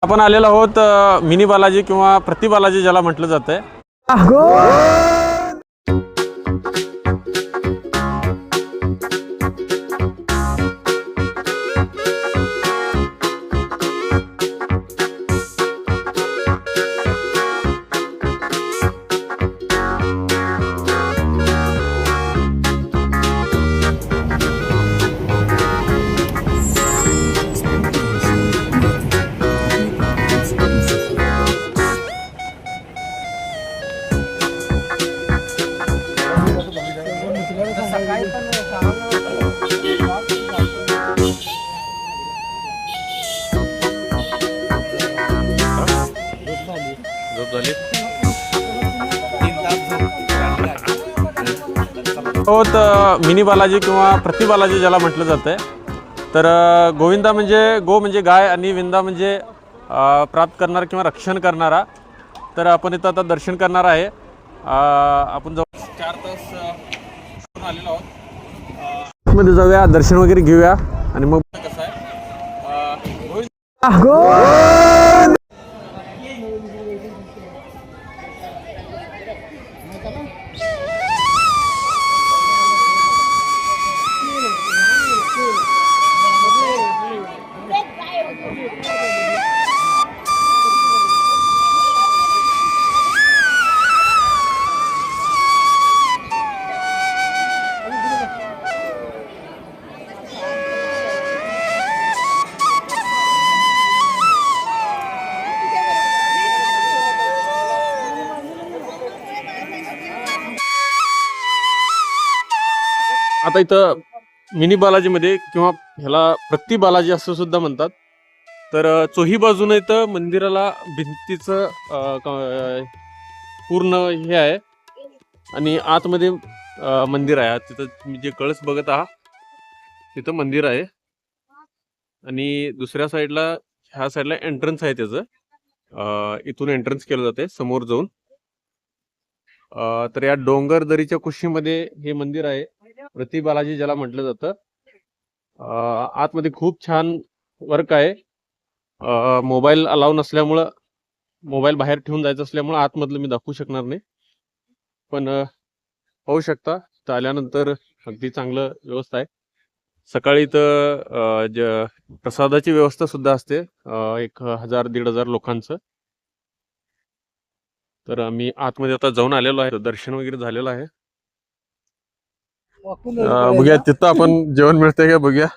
आपण आलेलो आहोत मिनी बालाजी किंवा प्रति बालाजी ज्याला म्हटलं जातंय। मिनी बालाजी किंवा प्रति बालाजी ज्याला म्हटलं जातंय। तर गोविंदा म्हणजे गो म्हणजे गाय आणि विंदा म्हणजे प्राप्त करणारा किंवा रक्षण करणारा। तर आपण इथं आता दर्शन करणार आहे। आपण जवळ 4 तास आलेलो आहोत। मध्ये जाऊया, दर्शन वगैरे घेऊया आणि मग कसं आहे गोविंदा आता इथं मिनी बालाजीमध्ये किंवा ह्याला प्रति बालाजी असं सुद्धा म्हणतात। तर चोही बाजूने इथं मंदिराला भिंतीचं पूर्ण हे आहे आणि आतमध्ये मंदिर आहे। तिथं तुम्ही जे कळस बघत आहात तिथं मंदिर आहे आणि दुसऱ्या साईडला ह्या साईडला एंट्रन्स आहे त्याचं। इथून एंट्रन्स केलं जाते समोर जाऊन। तर या डोंगर दरीच्या कुशीमध्ये हे मंदिर आहे, प्रति बालाजी ज्याला म्हटलं जातं। आतमध्ये खूप छान वर्क आहे। मोबाईल अलाव नसल्यामुळं, मोबाईल बाहेर ठेवून जायचं असल्यामुळं आतमधलं मी दाखवू शकणार नाही, पण पाहू शकता तर आल्यानंतर अगदी चांगलं व्यवस्था आहे। सकाळी तर प्रसादाची व्यवस्था सुद्धा असते 1000-1500 लोकांचं। तर आम्ही आतमध्ये आता जाऊन आलेलो आहे, दर्शन वगैरे झालेलं आहे। बघूया तिथं आपण जेवण मिळतंय का बघूया।